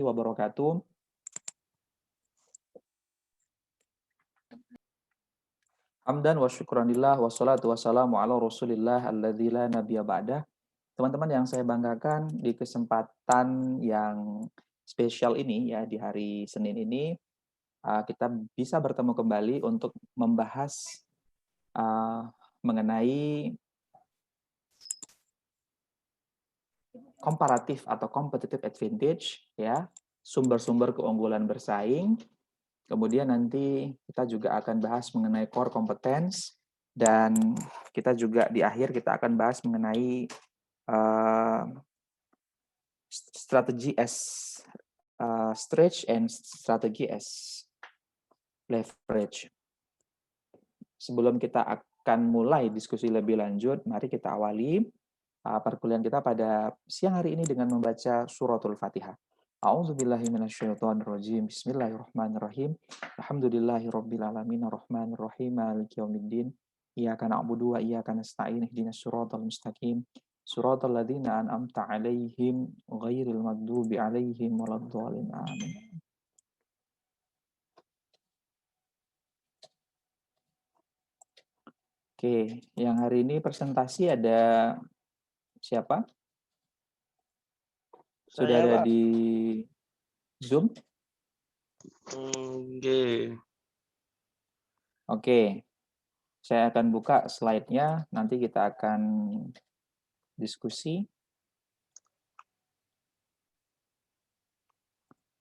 wabarakatuh. Hamdan wa syukranillah wassalatu wassalamu ala Rasulillah alladzi la nabiyya ba'dah. Teman-teman yang saya banggakan, di kesempatan yang spesial ini ya, di hari Senin ini kita bisa bertemu kembali untuk membahas mengenai komparatif atau competitive advantage ya, sumber-sumber keunggulan bersaing. Kemudian nanti kita juga akan bahas mengenai core competence, dan kita juga di akhir kita akan bahas mengenai strategi as stretch and strategi as leverage. Sebelum kita akan mulai diskusi lebih lanjut, mari kita awali perkuliahan kita pada siang hari ini dengan membaca suratul Fatihah. A'udzubillahi minasyaitonirrajim. Bismillahirrahmanirrahim. Alhamdulillahirabbil alamin arrahmanirrahim maliki yaumiddin. Iyyaka na'budu wa iyyaka nasta'in ihdinas siratal mustaqim. Siratal ladzina an'amta 'alaihim ghairil maghdubi 'alaihim waladdallin. Amin. Oke, yang hari ini presentasi ada siapa? Sudah ada di Zoom? Oke, saya akan buka slide-nya, nanti kita akan diskusi.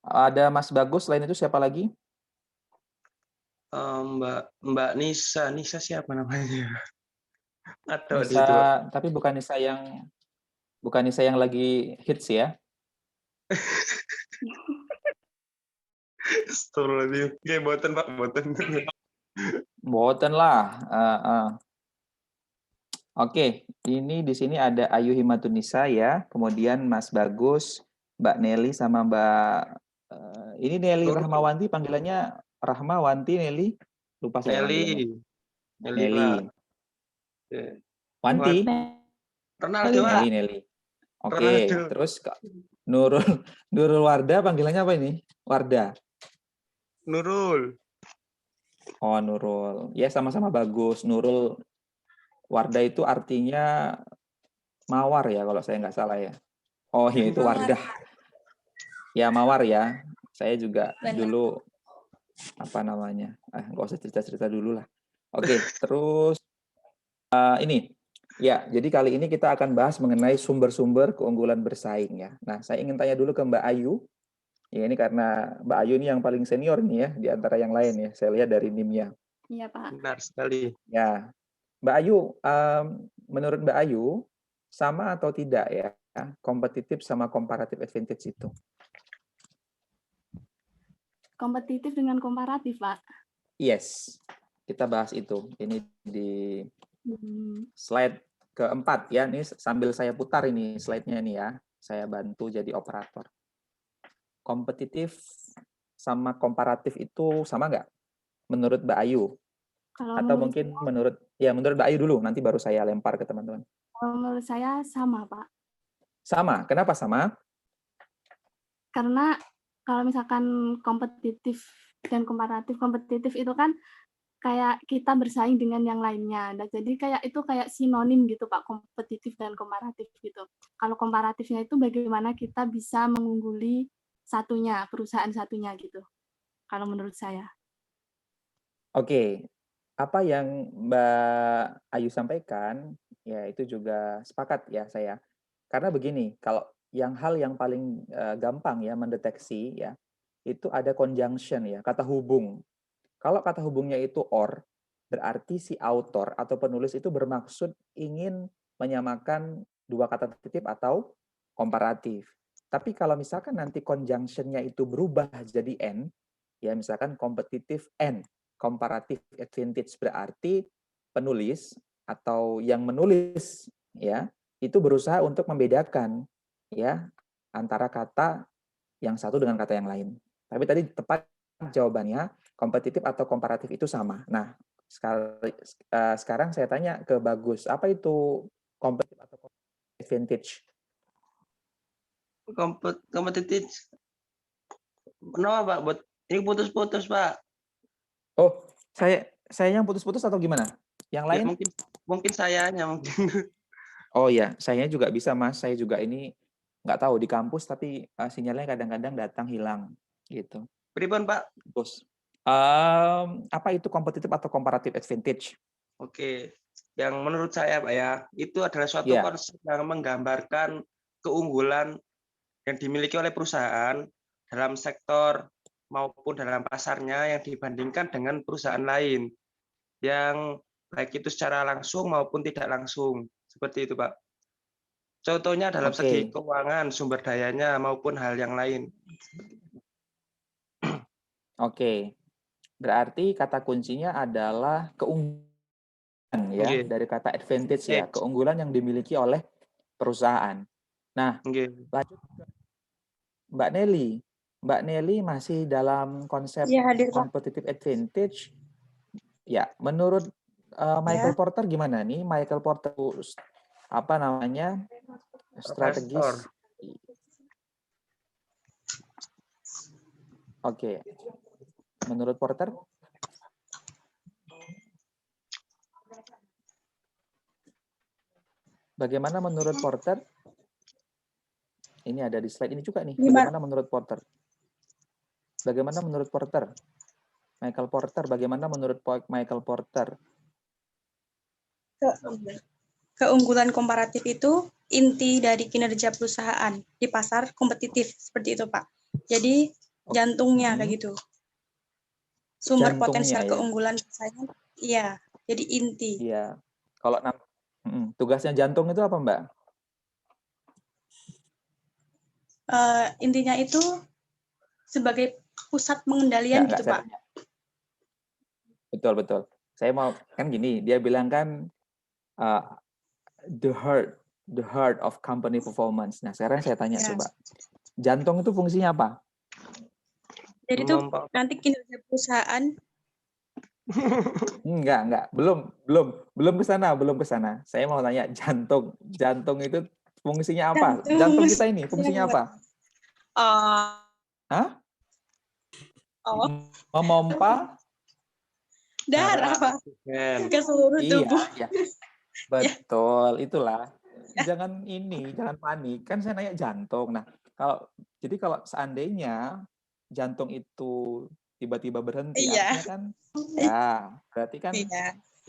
Ada Mas Bagus, selain itu siapa lagi? Mbak Nisa. Nisa siapa namanya? Atau Nisa, tapi bukan Nisa yang lagi hits ya? Astagfirullahaladzim. Oke, boten Pak, boten. Boten lah. Oke, ini di sini ada Ayu Himatun Nisa ya, kemudian Mas Bagus, Mbak Nelly sama ini Nelly Rahmawanti, panggilannya Rahmawanti Nelly, lupa saya panggilannya. Nelly. Wanti? Nelly. Oke, terus Nurul Warda, panggilannya apa ini? Warda. Nurul. Oh, Nurul. Ya, sama-sama bagus. Nurul. Warda itu artinya mawar ya, kalau saya nggak salah ya. Oh, ya itu Wardah. Ya, mawar ya. Saya juga dulu, nggak usah cerita-cerita dulu lah. Oke, terus ini. Ya, jadi kali ini kita akan bahas mengenai sumber-sumber keunggulan bersaing ya. Nah, saya ingin tanya dulu ke Mbak Ayu. Ya, ini karena Mbak Ayu ini yang paling senior nih ya, di antara yang lain ya. Saya lihat dari NIM-nya. Iya, Pak. Benar sekali. Ya, Mbak Ayu, menurut Mbak Ayu, sama atau tidak ya, kompetitif sama comparative advantage itu? Kompetitif dengan komparatif, Pak. Yes, kita bahas itu. Ini di slide keempat ya. Ini sambil saya putar ini slide-nya nih ya. Saya bantu jadi operator. Kompetitif sama komparatif itu sama nggak? Menurut Mbak Ayu? Atau mungkin menurut Mbak Ayu dulu, nanti baru saya lempar ke teman-teman. Menurut saya sama, Pak. Sama. Kenapa sama? Karena kalau misalkan kompetitif dan komparatif, kompetitif itu kan kayak kita bersaing dengan yang lainnya. Dan jadi kayak sinonim gitu, Pak, kompetitif dan komparatif gitu. Kalau komparatifnya itu bagaimana kita bisa mengungguli perusahaan satunya gitu. Kalau menurut saya. Oke. Apa yang Mbak Ayu sampaikan, ya itu juga sepakat ya saya. Karena begini, kalau hal yang paling gampang ya mendeteksi ya, itu ada conjunction ya, kata hubung. Kalau kata hubungnya itu or, berarti si author atau penulis itu bermaksud ingin menyamakan dua kata tertitip atau komparatif. Tapi kalau misalkan nanti conjunction-nya itu berubah jadi N, ya misalkan competitive and comparative advantage, berarti penulis atau yang menulis ya itu berusaha untuk membedakan ya antara kata yang satu dengan kata yang lain. Tapi tadi tepat jawabannya kompetitif atau komparatif itu sama. Nah, sekarang saya tanya ke Bagus, apa itu kompetitif atau advantage? Kompetitif Kenapa Pak? Ini putus-putus Pak. Oh, saya yang putus-putus atau gimana? Yang Ya lain? mungkin sayanya mungkin. Oh ya, saya juga bisa Mas. Saya juga ini nggak tahu di kampus tapi sinyalnya kadang-kadang datang hilang gitu. Pripun Pak? Terus apa itu competitive atau comparative advantage? Oke. Yang menurut saya Pak ya, itu adalah suatu Ya, konsep yang menggambarkan keunggulan yang dimiliki oleh perusahaan dalam sektor maupun dalam pasarnya yang dibandingkan dengan perusahaan lain yang baik itu secara langsung maupun tidak langsung. Seperti itu, Pak. Contohnya dalam segi oke. keuangan, sumber dayanya maupun hal yang lain. Oke. Berarti kata kuncinya adalah keunggulan ya, Nggih. dari kata advantage ya, Edge. keunggulan yang dimiliki oleh perusahaan. Nah, Nggih. lanjut ke Mbak Nelly. Mbak Nelly masih dalam konsep Iya, hadir, Pak. competitive advantage. Ya, menurut Michael Ya. Porter gimana nih? Michael Porter apa namanya? Strategis. Profesor. Oke. Menurut Porter? Bagaimana menurut Porter? Ini ada di slide ini juga nih. Gimana? Bagaimana menurut Porter? Bagaimana menurut Porter? Michael Porter, bagaimana menurut Michael Porter? Keunggulan komparatif itu inti dari kinerja perusahaan di pasar kompetitif, seperti itu, Pak. Jadi jantungnya kayak gitu. Sumber Jantungnya potensial ya. keunggulan persaingan, iya, jadi inti. Iya. Kalau tugasnya jantung itu apa, Mbak? Intinya itu sebagai pusat pengendalian gitu, Pak. Betul, betul. Saya mau kan gini, dia bilang kan the heart of company performance. Nah, sekarang saya tanya coba. Jantung itu fungsinya apa? Jadi itu nanti kinerja perusahaan. Enggak. Belum ke sana. Saya mau tanya jantung. Jantung itu fungsinya apa? Jantung kita ini fungsinya apa? Hah? Memompa darah, Pak, ke seluruh tubuh. Iya. Betul, itulah. Jangan panik. Kan saya nanya jantung. Nah, kalau seandainya jantung itu tiba-tiba berhenti, artinya kan ya, berarti kan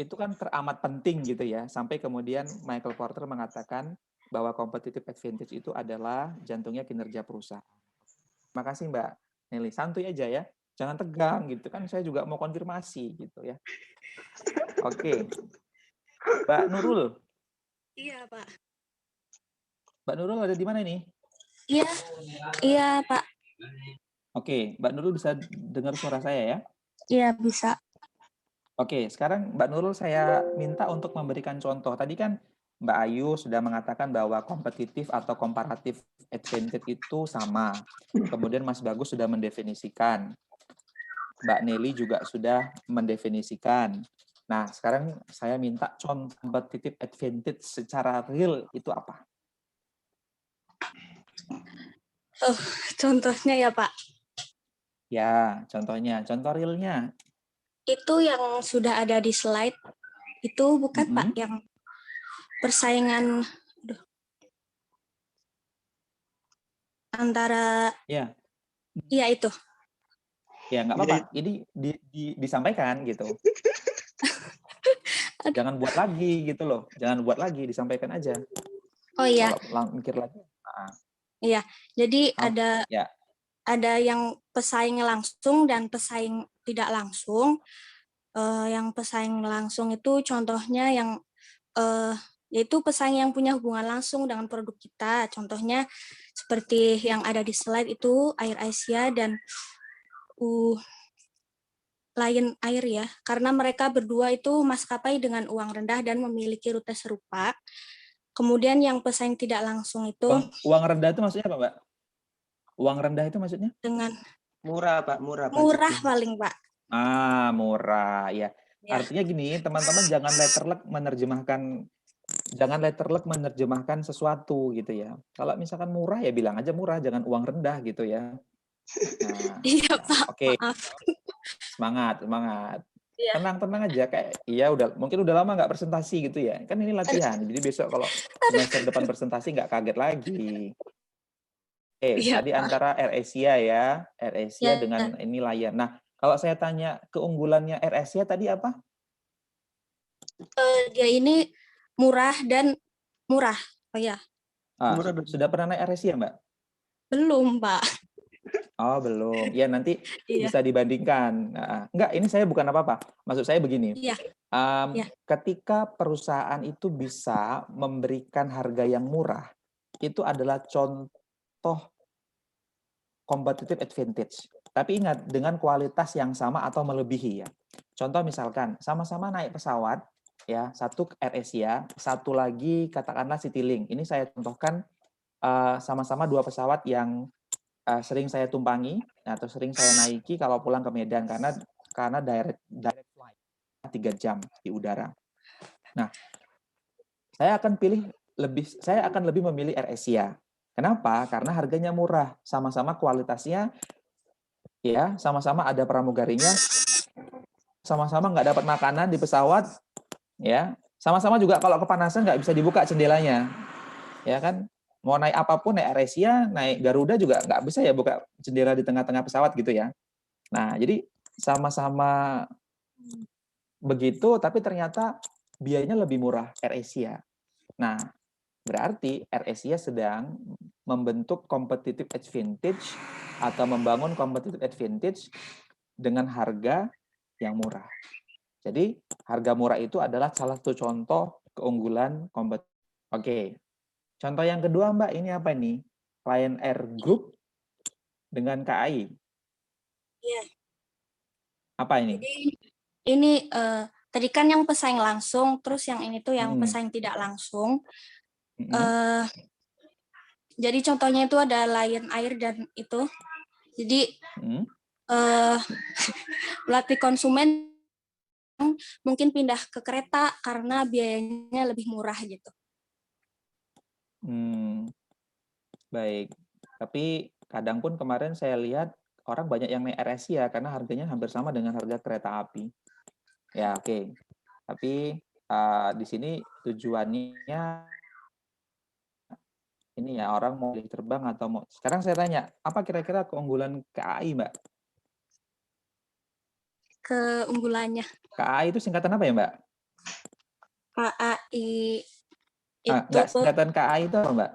itu kan teramat penting gitu ya. Sampai kemudian Michael Porter mengatakan bahwa competitive advantage itu adalah jantungnya kinerja perusahaan. Makasih Mbak Nelly, santuy aja ya. Jangan tegang gitu kan, saya juga mau konfirmasi gitu ya. Oke. Mbak Nurul. Iya, Pak. Mbak Nurul ada di mana ini? Iya, Pak. Oke, Mbak Nurul bisa dengar suara saya ya? Iya, bisa. Oke, sekarang Mbak Nurul saya minta untuk memberikan contoh. Tadi kan Mbak Ayu sudah mengatakan bahwa kompetitif atau komparatif advantage itu sama. Kemudian Mas Bagus sudah mendefinisikan. Mbak Nelly juga sudah mendefinisikan. Nah, sekarang saya minta contoh competitive advantage secara real itu apa? Contohnya ya, Pak. Ya, contoh realnya. Itu yang sudah ada di slide, itu bukan Pak, yang persaingan antara iya itu. Ya nggak apa-apa, ini disampaikan gitu. Jangan buat lagi gitu loh, jangan buat lagi, disampaikan aja. Oh iya. Kalau mikir lagi. Iya, jadi ada yang pesaing langsung dan pesaing tidak langsung. Yang pesaing langsung itu contohnya yang yaitu pesaing yang punya hubungan langsung dengan produk kita. Contohnya seperti yang ada di slide itu AirAsia dan Lion Air ya, karena mereka berdua itu maskapai dengan uang rendah dan memiliki rute serupa. Kemudian yang pesaing tidak langsung itu uang rendah itu maksudnya apa, Mbak? Uang rendah itu maksudnya? Dengan murah, Pak, murah. Murah paling, Pak. Murah ya. Artinya gini, teman-teman jangan letterlek menerjemahkan sesuatu gitu ya. Kalau misalkan murah ya bilang aja murah, jangan uang rendah gitu ya. Nah, Iya, Pak. oke. Maaf. Semangat, semangat. Iya. Tenang aja, kayak iya mungkin udah lama nggak presentasi gitu ya. Kan ini latihan, jadi besok kalau semester depan presentasi nggak kaget lagi. Iya, Tadi Pak. antara AirAsia ya, AirAsia Ya, dengan ini layar. Nah, kalau saya tanya keunggulannya AirAsia tadi apa? dia ini murah dan murah. Oh ya, Sudah pernah naik AirAsia, Mbak? belum, Pak. Oh, belum. Ya, nanti Iya. bisa dibandingkan. Enggak, ini saya bukan apa-apa. Maksud saya begini. Iya. Ketika perusahaan itu bisa memberikan harga yang murah, itu adalah contoh competitive advantage. Tapi ingat, dengan kualitas yang sama atau melebihi ya. Contoh misalkan, sama-sama naik pesawat, ya, satu AirAsia, satu lagi katakanlah Citylink. Ini saya contohkan sama-sama dua pesawat yang sering saya tumpangi atau sering saya naiki kalau pulang ke Medan karena direct flight 3 jam di udara. Nah, saya akan lebih memilih AirAsia. Kenapa? Karena harganya murah, sama-sama kualitasnya ya, sama-sama ada pramugarinya, sama-sama nggak dapat makanan di pesawat, ya, sama-sama juga kalau kepanasan nggak bisa dibuka jendelanya, ya kan? Mau naik apapun, naik AirAsia, naik Garuda juga nggak bisa ya buka jendela di tengah-tengah pesawat gitu ya. Nah, jadi sama-sama begitu, tapi ternyata biayanya lebih murah AirAsia. Nah, berarti AirAsia sedang membentuk competitive advantage atau membangun competitive advantage dengan harga yang murah. Jadi, harga murah itu adalah salah satu contoh keunggulan kompetitif. Oke. Contoh yang kedua, Mbak, ini apa nih? Lion Air Group dengan KAI. Iya. Apa ini? Jadi, ini tadi kan yang pesaing langsung, terus yang ini tuh yang pesaing tidak langsung. Jadi contohnya itu ada Lion Air dan itu. Jadi pelatih konsumen mungkin pindah ke kereta karena biayanya lebih murah gitu. Baik. Tapi kadang pun kemarin saya lihat orang banyak yang naik AirAsia karena harganya hampir sama dengan harga kereta api. Ya, oke. Tapi di sini tujuannya ini ya, orang mau terbang atau mau. Sekarang saya tanya, apa kira-kira keunggulan KAI, Mbak? Keunggulannya. KAI itu singkatan apa ya, Mbak? KAI itu. Enggak, singkatan KAI itu apa, Mbak?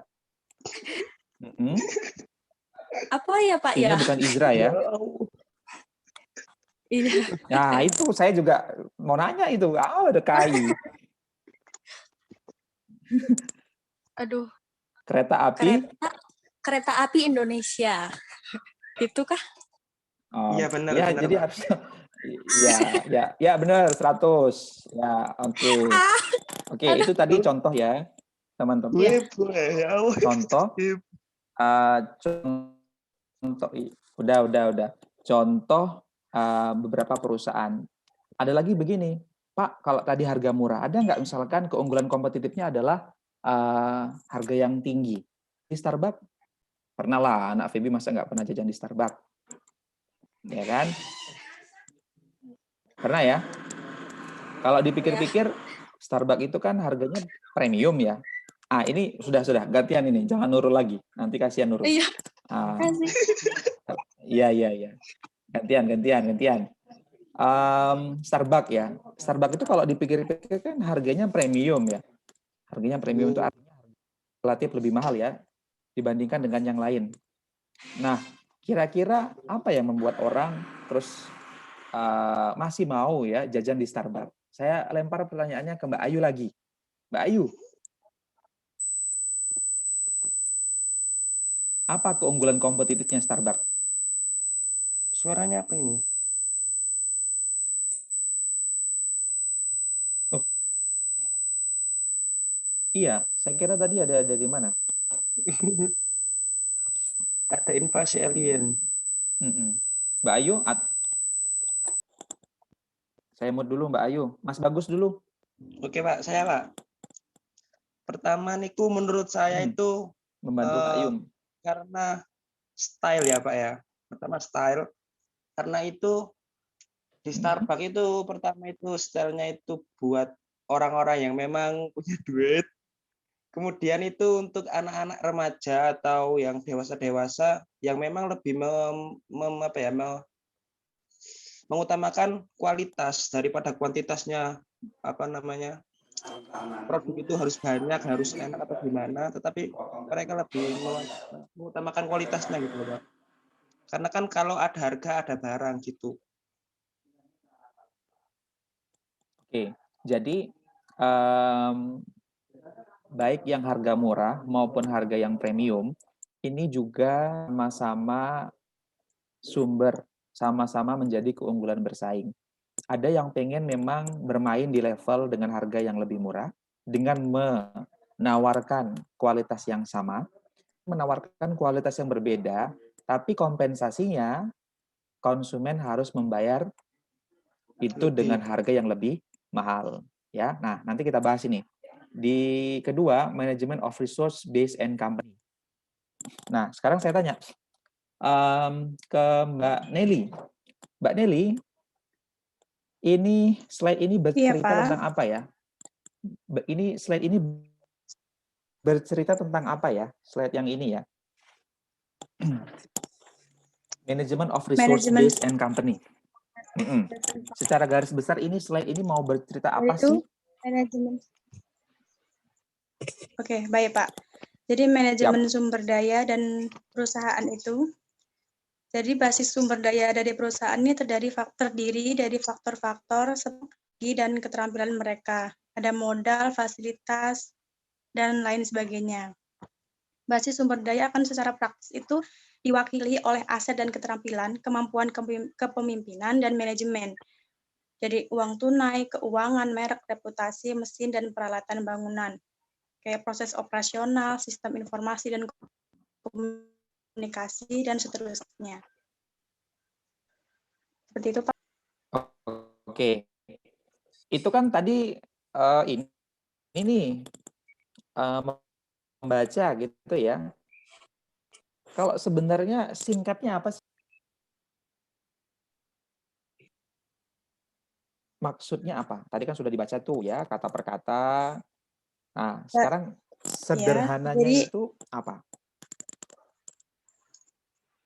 Apa ya, Pak ya? Ini bukan Izra ya? Iya. Nah, itu saya juga mau nanya itu. Ada KAI. Aduh. Kereta api? Kereta api Indonesia. Itu kah? Iya, benar. Ya, benar, jadi harus ya benar 100. Ya, oke. Oke, itu tadi contoh ya, teman-teman. Contoh. Contoh udah. Contoh beberapa perusahaan. Ada lagi begini, Pak, kalau tadi harga murah, ada nggak misalkan keunggulan kompetitifnya adalah harga yang tinggi? Di Starbucks? Pernah lah, anak Feby masa nggak pernah jajan di Starbucks? Ya kan? Pernah ya? Kalau dipikir-pikir, Starbucks itu kan harganya premium ya. Ini sudah gantian ini, jangan Nurul lagi. Nanti kasihan Nurul. Iya. Iya. Gantian. Starbucks ya. Starbucks itu kalau dipikir-pikir kan harganya premium ya. Harganya premium itu artinya relatif lebih mahal ya dibandingkan dengan yang lain. Nah, kira-kira apa yang membuat orang terus masih mau ya jajan di Starbucks? Saya lempar pertanyaannya ke Mbak Ayu lagi. Mbak Ayu, apa keunggulan kompetitifnya Starbucks? Suaranya apa ini? Oh. Iya, saya kira tadi ada dari mana? Ada invasi alien. Mbak Ayu, saya mute dulu Mbak Ayu. Mas Bagus dulu. Oke Pak, saya Pak. Pertama niku menurut saya itu membantu Kak Yung. Karena style ya Pak ya. pertama style, karena itu di Starbucks itu pertama itu stylenya itu buat orang-orang yang memang punya duit. Kemudian itu untuk anak-anak remaja atau yang dewasa-dewasa yang memang lebih mengutamakan kualitas daripada kuantitasnya, apa namanya, produk itu harus banyak, harus enak atau gimana, tetapi mereka lebih mengutamakan kualitasnya gitu loh, Pak. Karena kan kalau ada harga ada barang gitu. Oke, jadi baik yang harga murah maupun harga yang premium ini juga sama-sama sama-sama menjadi keunggulan bersaing. Ada yang pengen memang bermain di level dengan harga yang lebih murah dengan menawarkan kualitas yang sama, menawarkan kualitas yang berbeda, tapi kompensasinya konsumen harus membayar itu dengan harga yang lebih mahal, ya. Nah, nanti kita bahas ini. Di kedua, Management of Resource Based and Company. Nah, sekarang saya tanya ke Mbak Nelly. Mbak Nelly, ini slide ini bercerita tentang apa ya? Ini slide ini bercerita tentang apa ya? Slide yang ini ya. Management of Resource Based and Company. Secara garis besar ini slide ini mau bercerita apa sih? Manajemen. Oke, baik Pak. Jadi manajemen sumber daya dan perusahaan itu, jadi basis sumber daya dari perusahaan ini terdiri dari faktor-faktor strategi dan keterampilan mereka. Ada modal, fasilitas, dan lain sebagainya. Basis sumber daya akan secara praktis itu diwakili oleh aset dan keterampilan, kemampuan kepemimpinan, dan manajemen. Jadi uang tunai, keuangan, merek, reputasi, mesin, dan peralatan bangunan. Kayak proses operasional, sistem informasi dan komunikasi, dan seterusnya. Seperti itu, Pak. Oke. Itu kan tadi ini membaca gitu ya. Kalau sebenarnya singkatnya apa sih? Maksudnya apa? Tadi kan sudah dibaca tuh ya, kata per kata. Nah, sekarang sederhananya jadi, itu apa?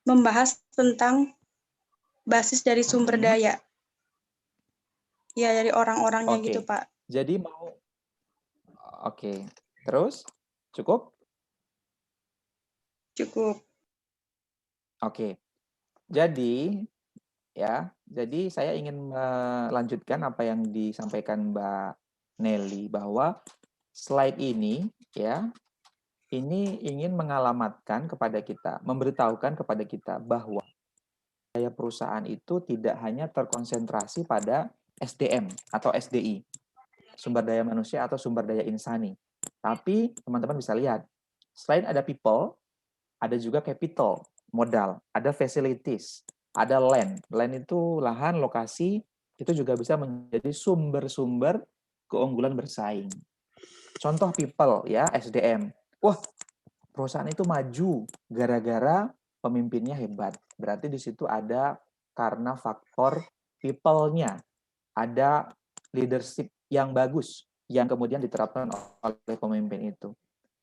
Membahas tentang basis dari sumber daya. Ya, dari orang-orangnya gitu, Pak. Jadi mau Oke. Terus? Cukup? Cukup. Oke. Jadi saya ingin melanjutkan apa yang disampaikan Mbak Nelly bahwa slide ini ini ingin mengalamatkan kepada kita, memberitahukan kepada kita bahwa daya perusahaan itu tidak hanya terkonsentrasi pada SDM atau SDI, sumber daya manusia atau sumber daya insani. Tapi teman-teman bisa lihat, selain ada people, ada juga capital, modal, ada facilities, ada land. Land itu lahan, lokasi, itu juga bisa menjadi sumber-sumber keunggulan bersaing. Contoh people ya, SDM. Wah, perusahaan itu maju gara-gara pemimpinnya hebat. Berarti di situ ada karena faktor people-nya. Ada leadership yang bagus yang kemudian diterapkan oleh pemimpin itu.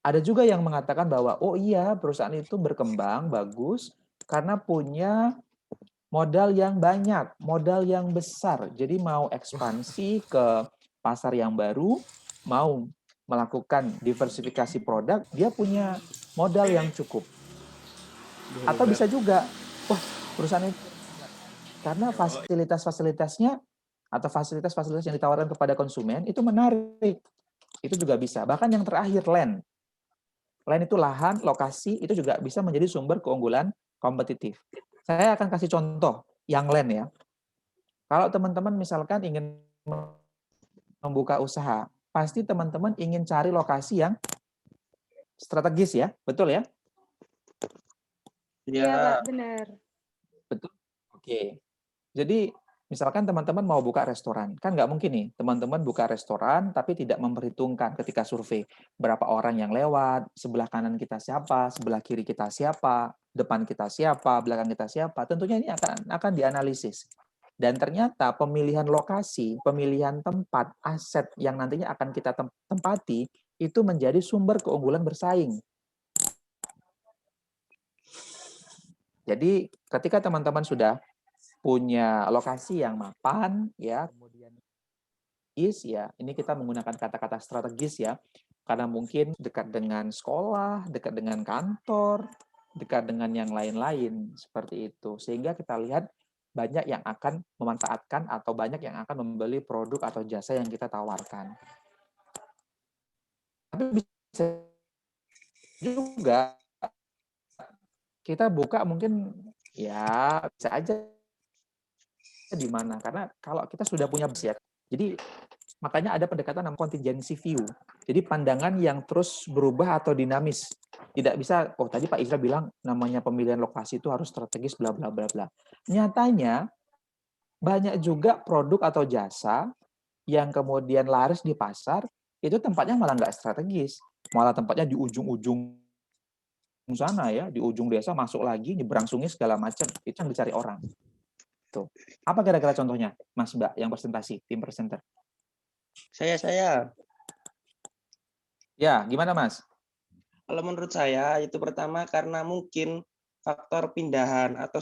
Ada juga yang mengatakan bahwa oh iya, perusahaan itu berkembang bagus karena punya modal yang banyak, modal yang besar. Jadi mau ekspansi ke pasar yang baru, mau melakukan diversifikasi produk, dia punya modal yang cukup. Atau bisa juga, wah perusahaan itu karena fasilitas-fasilitasnya atau fasilitas-fasilitas yang ditawarkan kepada konsumen itu menarik. Itu juga bisa. Bahkan yang terakhir, land. Land itu lahan, lokasi, itu juga bisa menjadi sumber keunggulan kompetitif. Saya akan kasih contoh yang land ya. Kalau teman-teman misalkan ingin membuka usaha, pasti teman-teman ingin cari lokasi yang strategis ya, betul ya? Iya, Pak, benar. Betul. Oke. Jadi misalkan teman-teman mau buka restoran, kan nggak mungkin nih teman-teman buka restoran tapi tidak memperhitungkan ketika survei berapa orang yang lewat, sebelah kanan kita siapa, sebelah kiri kita siapa, depan kita siapa, belakang kita siapa. Tentunya ini akan dianalisis. Dan ternyata pemilihan lokasi, pemilihan tempat, aset yang nantinya akan kita tempati itu menjadi sumber keunggulan bersaing. Jadi ketika teman-teman sudah punya lokasi yang mapan, ya, kemudian ya, ini kita menggunakan kata-kata strategis ya, karena mungkin dekat dengan sekolah, dekat dengan kantor, dekat dengan yang lain-lain seperti itu, sehingga kita lihat banyak yang akan memanfaatkan atau banyak yang akan membeli produk atau jasa yang kita tawarkan. Tapi bisa juga kita buka mungkin ya bisa aja di mana, karena kalau kita sudah punya budget, jadi makanya ada pendekatan namanya contingency view. Jadi pandangan yang terus berubah atau dinamis. Tidak bisa, oh tadi Pak Isra bilang namanya pemilihan lokasi itu harus strategis bla bla bla bla. Nyatanya banyak juga produk atau jasa yang kemudian laris di pasar, itu tempatnya malah nggak strategis. Malah tempatnya di ujung-ujung sana ya, di ujung desa, masuk lagi, nyebrang sungai segala macam. Itu yang dicari orang. Tuh. Apa kira-kira contohnya, Mas Mbak, yang presentasi, tim presenter? Saya. Ya, gimana Mas? Kalau menurut saya itu pertama karena mungkin faktor pindahan atau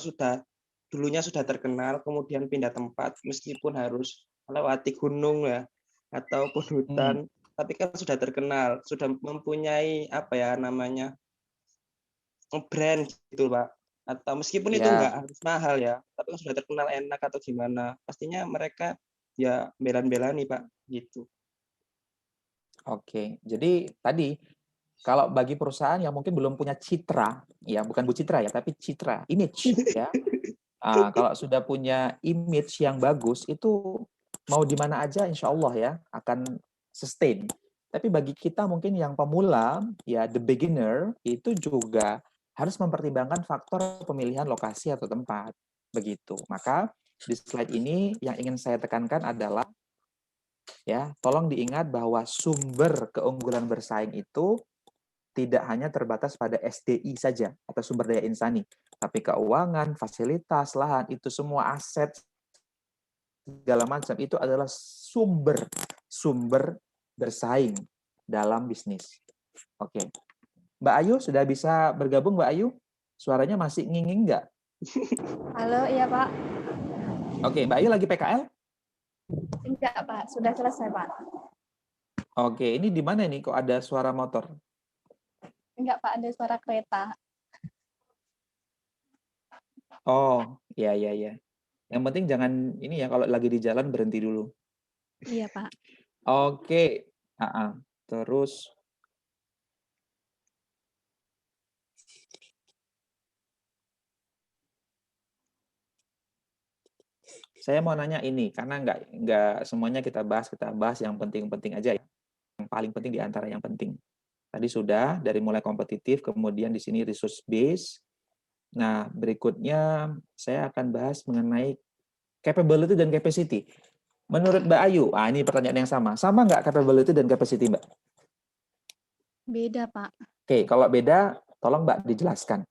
dulunya sudah terkenal kemudian pindah tempat meskipun harus melewati gunung ya ataupun hutan, tapi kan sudah terkenal, sudah mempunyai apa ya namanya brand gitu Pak. Atau meskipun itu nggak harus mahal ya, tapi kan sudah terkenal enak atau gimana, pastinya mereka ya bela-bela nih Pak gitu. Oke, jadi tadi kalau bagi perusahaan yang mungkin belum punya citra, ya bukan Bu Citra ya, tapi citra, image ya. Kalau sudah punya image yang bagus, itu mau di mana aja insya Allah ya akan sustain. Tapi bagi kita mungkin yang pemula, ya the beginner, itu juga harus mempertimbangkan faktor pemilihan lokasi atau tempat. Begitu. Maka di slide ini yang ingin saya tekankan adalah ya, tolong diingat bahwa sumber keunggulan bersaing itu tidak hanya terbatas pada SDI saja atau sumber daya insani, tapi keuangan, fasilitas, lahan, itu semua aset segala macam itu adalah sumber bersaing dalam bisnis. Oke. Mbak Ayu sudah bisa bergabung, Mbak Ayu? Suaranya masih nginging nggak? Halo, iya Pak. Oke, Mbak Ayu lagi PKL? Enggak Pak, sudah selesai Pak. Oke, ini di mana nih kok ada suara motor? Enggak Pak, ada suara kereta. Oh, ya. Yang penting jangan ini ya, kalau lagi di jalan berhenti dulu. Iya Pak. Oke. Terus saya mau nanya ini, karena nggak semuanya kita bahas yang penting-penting aja ya. Yang paling penting di antara yang penting. Tadi sudah dari mulai kompetitif, kemudian di sini resource base. Nah, berikutnya saya akan bahas mengenai capability dan capacity. Menurut Mbak Ayu, ini pertanyaan yang sama. Sama nggak capability dan capacity, Mbak? Beda, Pak. Oke, kalau beda, tolong Mbak dijelaskan.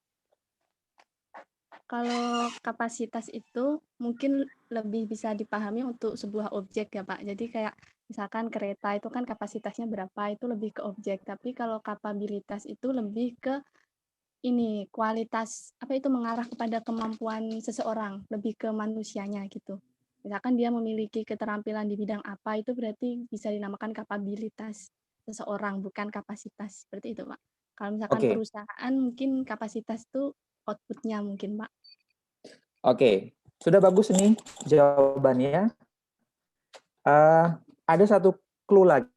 Kalau kapasitas itu mungkin lebih bisa dipahami untuk sebuah objek ya Pak. Jadi kayak misalkan kereta itu kan kapasitasnya berapa, itu lebih ke objek. Tapi kalau kapabilitas itu lebih ke ini kualitas, apa itu mengarah kepada kemampuan seseorang, lebih ke manusianya gitu. Misalkan dia memiliki keterampilan di bidang apa, itu berarti bisa dinamakan kapabilitas seseorang, bukan kapasitas. Seperti itu Pak. Kalau misalkan perusahaan mungkin kapasitas itu output-nya mungkin, Pak. Oke, sudah bagus nih jawabannya. Ada satu clue lagi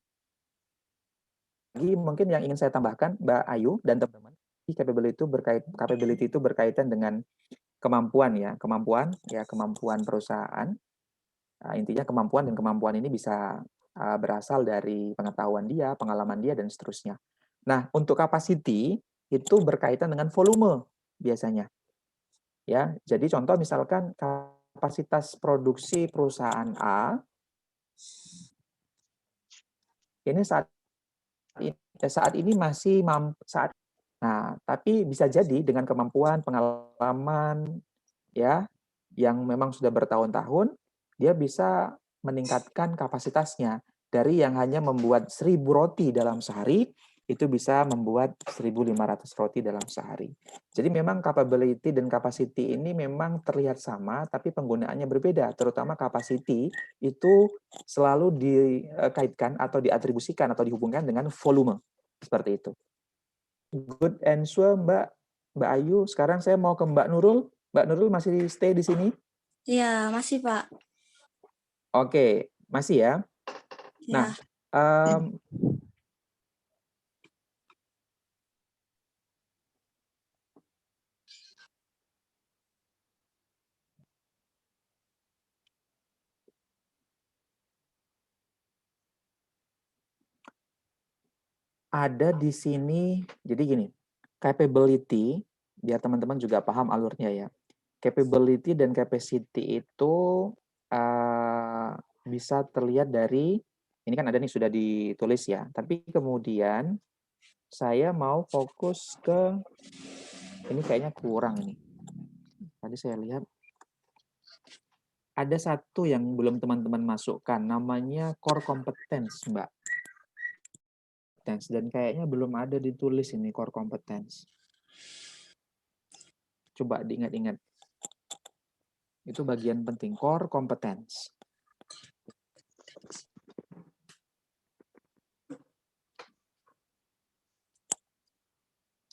mungkin yang ingin saya tambahkan, Mbak Ayu dan teman-teman. Capability itu berkaitan dengan kemampuan perusahaan. Intinya kemampuan ini bisa berasal dari pengetahuan dia, pengalaman dia, dan seterusnya. Nah, untuk capacity itu berkaitan dengan volume biasanya. Ya, jadi contoh misalkan kapasitas produksi perusahaan A ini saat ini masih tapi bisa jadi dengan kemampuan, pengalaman ya yang memang sudah bertahun-tahun, dia bisa meningkatkan kapasitasnya dari yang hanya membuat 1.000 roti dalam sehari itu bisa membuat 1.500 roti dalam sehari. Jadi memang capability dan capacity ini memang terlihat sama, tapi penggunaannya berbeda. Terutama capacity itu selalu dikaitkan atau diatribusikan atau dihubungkan dengan volume. Seperti itu. Good answer, Mbak Ayu. Sekarang saya mau ke Mbak Nurul. Mbak Nurul masih stay di sini? Iya, masih, Pak. Oke, masih ya. Nah, ada di sini, jadi gini, capability, biar teman-teman juga paham alurnya ya. Capability dan capacity itu bisa terlihat dari, ini kan ada nih sudah ditulis ya, tapi kemudian saya mau fokus ke, ini kayaknya kurang ini. Tadi saya lihat, ada satu yang belum teman-teman masukkan, namanya core competence, Mbak. Dan kayaknya belum ada ditulis ini core competence. Coba diingat-ingat. Itu bagian penting, core competence.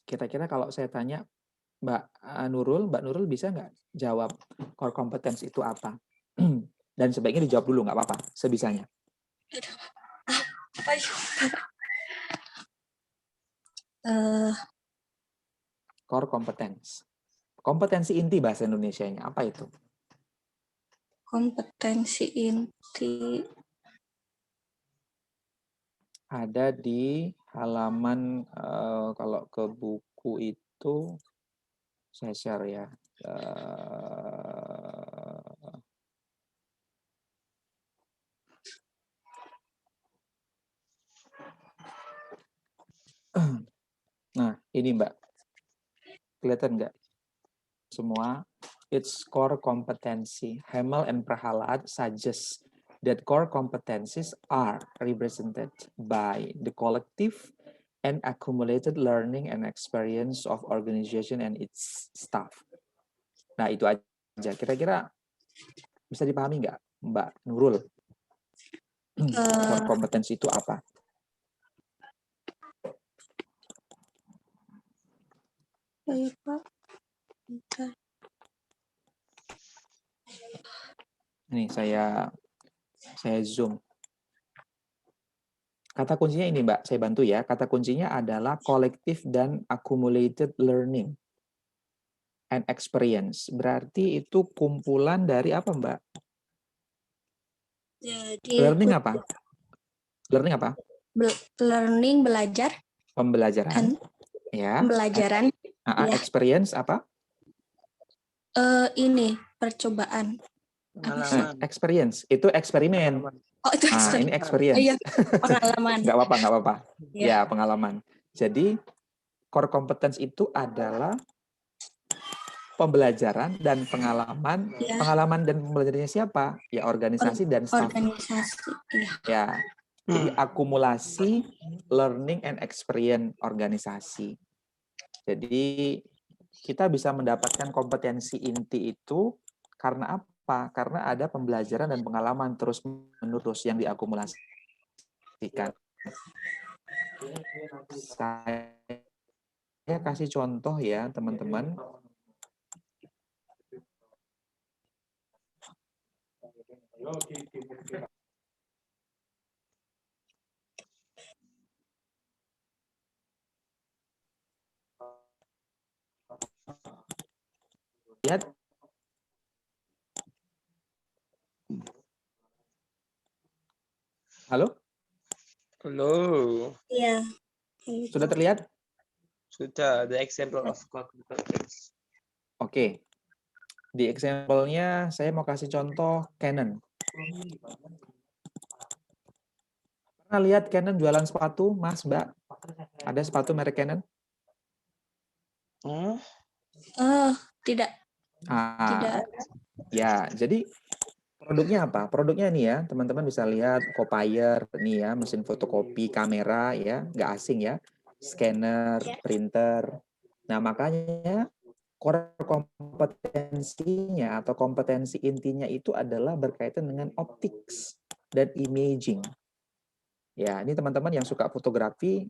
Kira-kira kalau saya tanya, Mbak Nurul bisa nggak jawab core competence itu apa? Dan sebaiknya dijawab dulu, nggak apa-apa, sebisanya. Core competence. Kompetensi inti bahasa Indonesianya, apa itu? Kompetensi inti. Ada di halaman, kalau ke buku itu, saya share ya. Nah, ini Mbak. Kelihatan nggak? Semua, its core competency. Hamel and Prahalad suggest that core competencies are represented by the collective and accumulated learning and experience of organization and its staff. Nah, itu aja. Kira-kira bisa dipahami nggak, Mbak Nurul? Core kompetensi itu apa? Ini saya zoom. Kata kuncinya ini, Mbak, saya bantu ya. Kata kuncinya adalah collective dan accumulated learning and experience. Berarti itu kumpulan dari apa, Mbak? Jadi, learning apa? Learning apa? Learning, belajar. Pembelajaran. Ya. Pembelajaran. Ya. Experience apa? Ini percobaan. Experience itu eksperimen. Oh, itu eksperimen. Ini experience. Iya, pengalaman. Nggak apa-apa. Ya, pengalaman. Jadi core competence itu adalah pembelajaran dan pengalaman. Ya. Pengalaman dan pembelajarannya siapa? Ya, organisasi dan staff. Organisasi. Ya. Jadi akumulasi learning and experience organisasi. Jadi kita bisa mendapatkan kompetensi inti itu karena apa? Karena ada pembelajaran dan pengalaman terus-menerus yang diakumulasikan. Saya kasih contoh ya, teman-teman. Lihat. Halo? Halo. Iya. Sudah terlihat? Sudah, the example of core competence. Oke. Di example-nya saya mau kasih contoh Canon. Pernah lihat Canon jualan sepatu, Mas, Mbak? Ada sepatu merek Canon? Tidak. Tidak. Ya, jadi produknya apa? Produknya nih ya, teman-teman bisa lihat copier nih ya, mesin fotokopi, kamera ya, nggak asing ya, scanner, printer. Nah, makanya core kompetensinya atau kompetensi intinya itu adalah berkaitan dengan optics dan imaging. Ya, ini teman-teman yang suka fotografi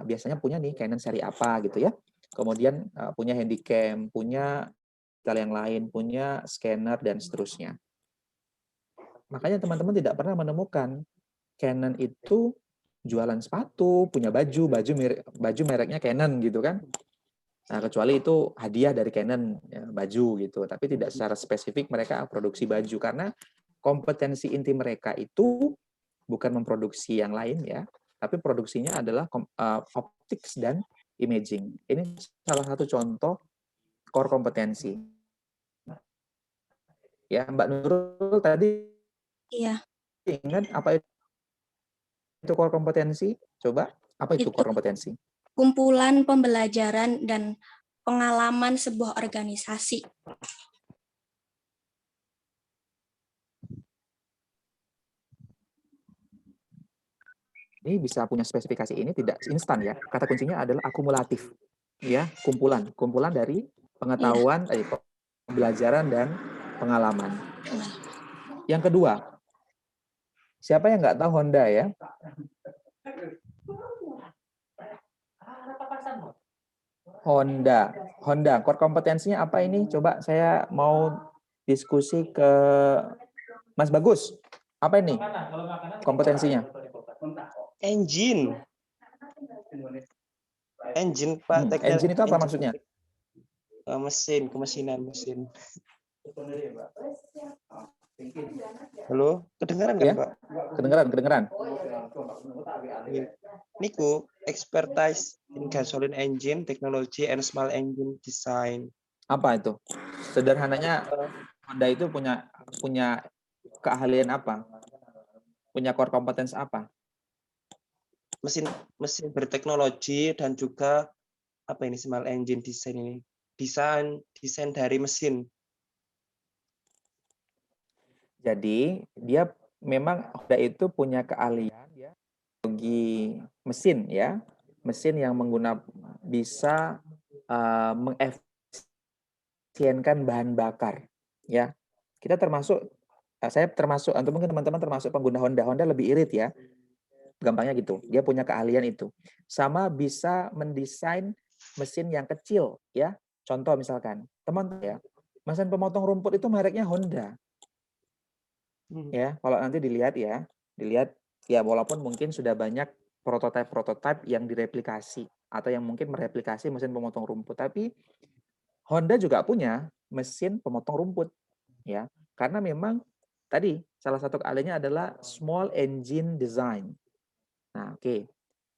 biasanya punya nih Canon seri apa gitu ya. Kemudian punya handycam, punya yang lain, punya scanner dan seterusnya. Makanya teman-teman tidak pernah menemukan Canon itu jualan sepatu, punya baju mereknya Canon gitu kan. Nah, kecuali itu hadiah dari Canon ya, baju gitu, tapi tidak secara spesifik mereka produksi baju karena kompetensi inti mereka itu bukan memproduksi yang lain ya, tapi produksinya adalah optics dan imaging. Ini salah satu contoh core kompetensi. Ya, Mbak Nurul tadi ingat apa itu core kompetensi? Coba, apa itu core kompetensi? Kumpulan pembelajaran dan pengalaman sebuah organisasi. Ini bisa punya spesifikasi ini tidak instan ya. Kata kuncinya adalah akumulatif. Ya, kumpulan dari pengetahuan, pembelajaran dan pengalaman. Yang kedua, siapa yang nggak tahu Honda ya? Honda, core kompetensinya apa ini? Coba saya mau diskusi ke Mas Bagus. Apa ini kompetensinya? Engine, Pak. Engine itu apa maksudnya? Mesin, kemesinan mesin. Halo, kedengaran kan, Pak? Kedengaran. Niku, expertise in gasoline engine technology and small engine design. Apa itu? Sederhananya Honda itu punya keahlian apa? Punya core competence apa? Mesin berteknologi dan juga apa ini small engine design ini? Desain dari mesin. Jadi dia memang Honda itu punya keahlian ya teknologi mesin ya, mesin yang bisa mengefisienkan bahan bakar ya. Saya termasuk atau mungkin teman-teman termasuk pengguna Honda. Honda lebih irit ya. Gampangnya gitu. Dia punya keahlian itu. Sama bisa mendesain mesin yang kecil ya. Contoh misalkan, teman ya, mesin pemotong rumput itu mereknya Honda. Ya, kalau nanti dilihat ya walaupun mungkin sudah banyak prototipe yang direplikasi atau yang mungkin mereplikasi mesin pemotong rumput, tapi Honda juga punya mesin pemotong rumput ya. Karena memang tadi salah satu keahliannya adalah small engine design. Nah, oke.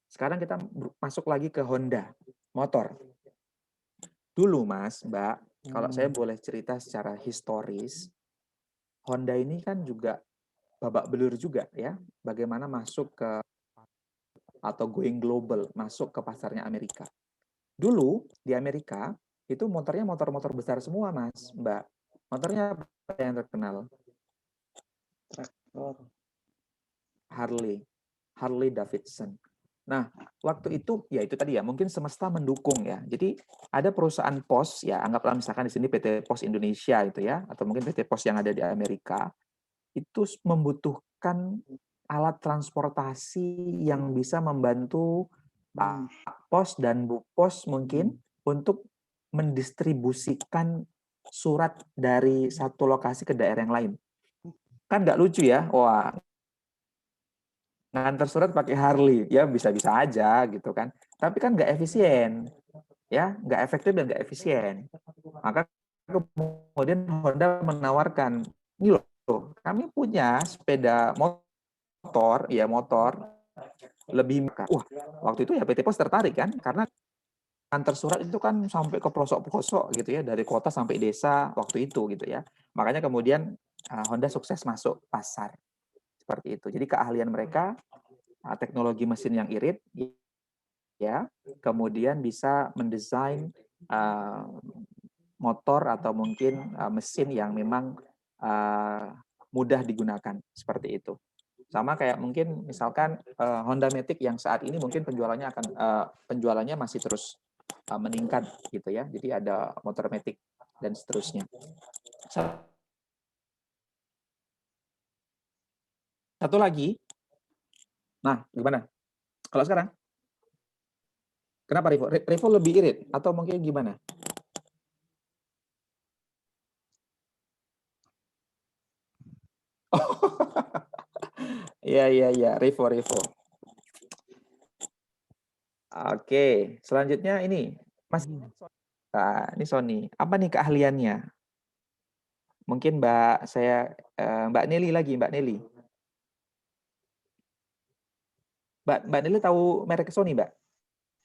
Sekarang kita masuk lagi ke Honda motor. Dulu Mas, Mbak, kalau saya boleh cerita secara historis, Honda ini kan juga babak belur juga ya, bagaimana masuk ke atau going global, masuk ke pasarnya Amerika. Dulu di Amerika itu motornya motor-motor besar semua Mas, Mbak. Motornya apa yang terkenal? Traktor. Harley Davidson. Nah, waktu itu ya itu tadi ya, mungkin semesta mendukung ya. Jadi ada perusahaan pos ya, anggaplah misalkan di sini PT Pos Indonesia itu ya, atau mungkin PT Pos yang ada di Amerika, itu membutuhkan alat transportasi yang bisa membantu Pak Pos dan Bu Pos mungkin untuk mendistribusikan surat dari satu lokasi ke daerah yang lain. Kan nggak lucu ya, wah ngantar surat pakai Harley, ya bisa-bisa aja gitu kan. Tapi kan nggak efisien, ya nggak efektif dan nggak efisien. Maka kemudian Honda menawarkan, ini loh, kami punya sepeda motor lebih. Wah, waktu itu ya PT Pos tertarik kan, karena antar surat itu kan sampai ke pelosok-pelosok gitu ya, dari kota sampai desa waktu itu gitu ya. Makanya kemudian Honda sukses masuk pasar seperti itu. Jadi keahlian mereka teknologi mesin yang irit ya, kemudian bisa mendesain motor atau mungkin mesin yang memang mudah digunakan seperti itu. Sama kayak mungkin misalkan Honda Matic yang saat ini mungkin penjualannya masih terus meningkat gitu ya. Jadi ada motor Matic dan seterusnya. Satu lagi. Nah, gimana? Kalau sekarang? Kenapa Revo? Revo lebih irit atau mungkin gimana? Iya, Revo. Oke, selanjutnya ini Mas. Nah, ini Sony. Apa nih keahliannya? Mungkin Mbak Nelly lagi, Mbak Nelly. Mbak Nelly tahu merek Sony, Mbak?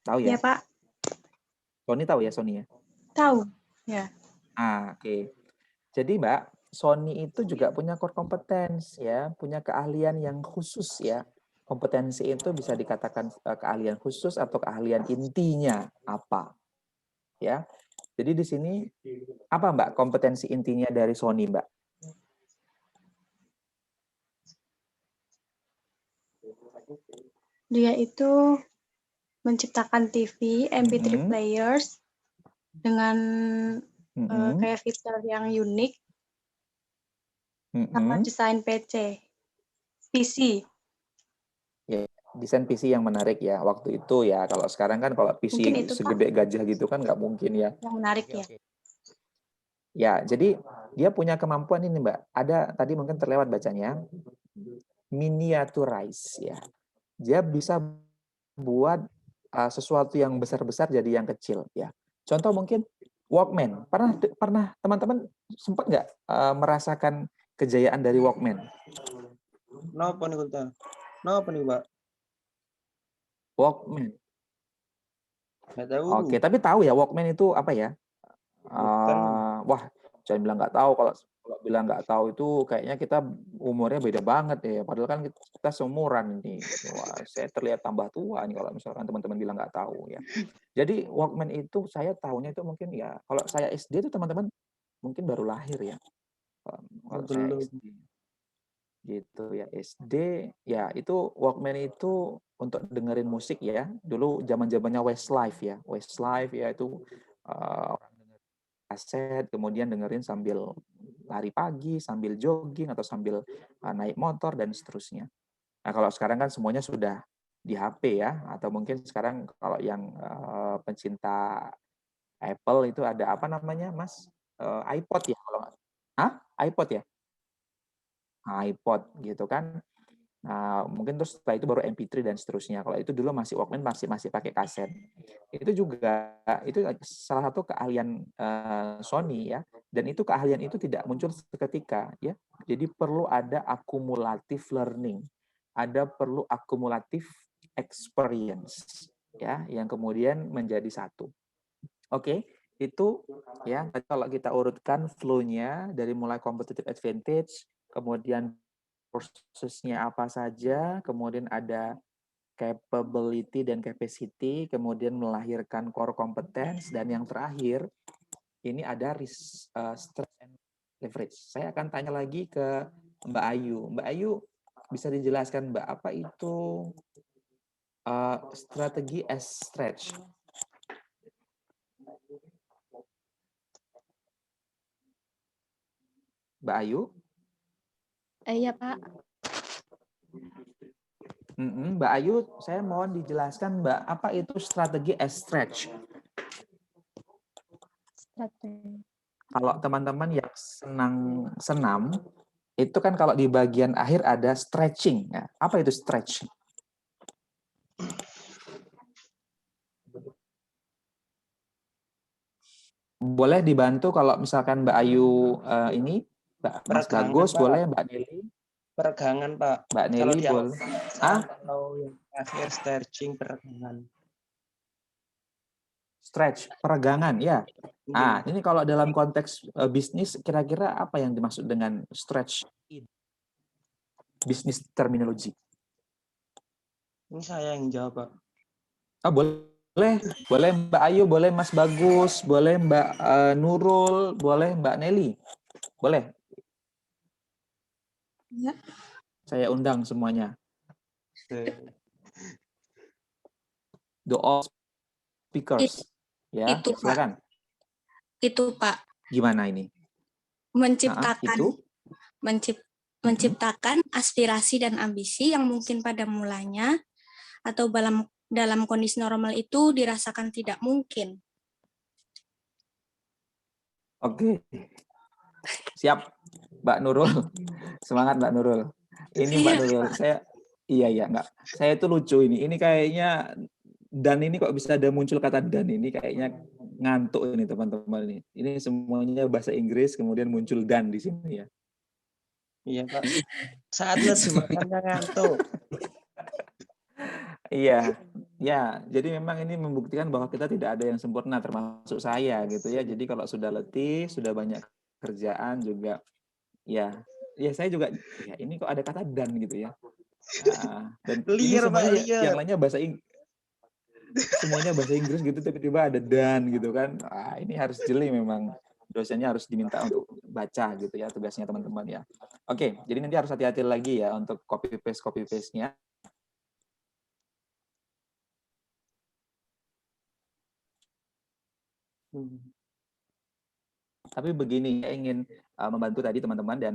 Tahu ya? Ya, Pak. Sony tahu ya, Sony ya? Tahu, ya. Oke. Jadi Mbak, Sony itu juga punya core competence ya, punya keahlian yang khusus ya. Kompetensi itu bisa dikatakan keahlian khusus atau keahlian intinya apa? Ya. Jadi di sini apa Mbak kompetensi intinya dari Sony, Mbak? Dia itu menciptakan TV, MP3 players dengan kayak fitur yang unik, sama desain PC. Ya, desain PC yang menarik ya waktu itu ya. Kalau sekarang kan kalau PC itu, segede Pak, gajah gitu kan nggak mungkin ya. yang menarik ya. Ya, jadi dia punya kemampuan ini Mbak. Ada tadi mungkin terlewat bacanya, miniaturize ya. Dia bisa buat sesuatu yang besar-besar jadi yang kecil ya. Contoh mungkin Walkman. Pernah teman-teman sempat nggak merasakan kejayaan dari Walkman? Napa nih Kunta? Napa nih, Mbak? Walkman. Nggak tahu. Oke, tapi tahu ya Walkman itu apa ya? Wah, jangan bilang nggak tahu. Kalau bilang nggak tahu itu kayaknya kita umurnya beda banget ya. Padahal kan kita seumuran ini. Wah, saya terlihat tambah tua nih kalau misalkan teman-teman bilang nggak tahu ya. Jadi Walkman itu saya tahunya itu mungkin ya. Kalau saya SD itu teman-teman mungkin baru lahir ya. Kalau saya SD gitu ya SD ya itu Walkman itu untuk dengerin musik ya. Dulu zaman-zamannya Westlife ya. Westlife ya itu orang dengerin kaset kemudian dengerin sambil lari pagi, sambil jogging atau sambil naik motor dan seterusnya. Nah, kalau sekarang kan semuanya sudah di HP ya atau mungkin sekarang kalau yang pencinta Apple itu ada apa namanya, Mas? iPod ya kalau nggak? Hah? iPod ya? iPod gitu kan. Nah, mungkin terus setelah itu baru MP3 dan seterusnya. Kalau itu dulu masih Walkman masih pakai kaset. Itu juga itu salah satu keahlian Sony ya. Dan itu keahlian itu tidak muncul seketika ya. Jadi perlu ada akumulatif learning. Ada perlu akumulatif experience ya yang kemudian menjadi satu. Oke, itu ya kalau kita urutkan flow-nya dari mulai competitive advantage, kemudian prosesnya apa saja, kemudian ada capability dan capacity, kemudian melahirkan core competence, dan yang terakhir ini ada strength and leverage. Saya akan tanya lagi ke Mbak Ayu. Mbak Ayu, bisa dijelaskan Mbak apa itu strategi as stretch? Mbak Ayu? Iya, Pak. Mbak Ayu, saya mohon dijelaskan Mbak, apa itu strategi as stretch? Kalau teman-teman yang senam, itu kan kalau di bagian akhir ada stretching. Ya. Apa itu stretch? Boleh dibantu kalau misalkan Mbak Ayu ini, Mas Bagus, Pak. Boleh Mbak Nelly? Peregangan, Pak. Mbak Nelly boleh. Atau yang akhir stretching peregangan. Stretch, peregangan, ya. Nah, ini kalau dalam konteks bisnis, kira-kira apa yang dimaksud dengan stretch in bisnis terminologi? Ini saya yang jawab, Pak. Oh, boleh Mbak Ayu, boleh Mas Bagus, boleh Mbak Nurul, boleh Mbak Nelly, boleh. Ya. Saya undang semuanya. The all speakers, ya, itu, silakan. Pak. Itu, Pak. Gimana ini? Menciptakan aspirasi dan ambisi yang mungkin pada mulanya atau dalam kondisi normal itu dirasakan tidak mungkin. Oke. Siap, Mbak Nurul. Semangat Mbak Nurul. Ini Mbak Nurul, saya itu lucu ini. Ini kayaknya dan ini kok bisa ada muncul kata dan ini kayaknya ngantuk ini teman-teman ini. Ini semuanya bahasa Inggris kemudian muncul dan di sini ya. Iya, Pak. Saat lebih makannya ngantuk. Iya, ya. Jadi memang ini membuktikan bahwa kita tidak ada yang sempurna, termasuk saya gitu ya. Jadi kalau sudah letih, sudah banyak kerjaan juga, ya saya juga. Ya ini kok ada kata dan gitu ya. Dan ini semuanya yang lainnya bahasa Inggris. Semuanya bahasa Inggris gitu, tiba-tiba ada dan gitu kan. Ini harus jeli memang. Dosennya harus diminta untuk baca gitu ya tugasnya teman-teman ya. Oke, jadi nanti harus hati-hati lagi ya untuk copy paste-nya. Tapi begini, saya ingin membantu tadi teman-teman dan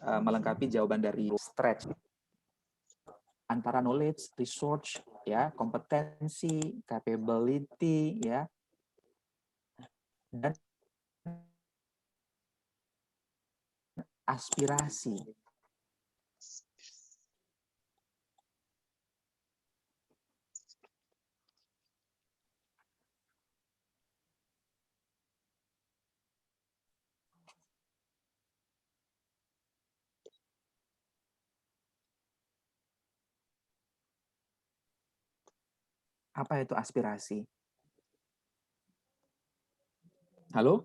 melengkapi jawaban dari stretch antara knowledge, research, ya, kompetensi, capability, ya, dan aspirasi. Apa itu aspirasi? Halo?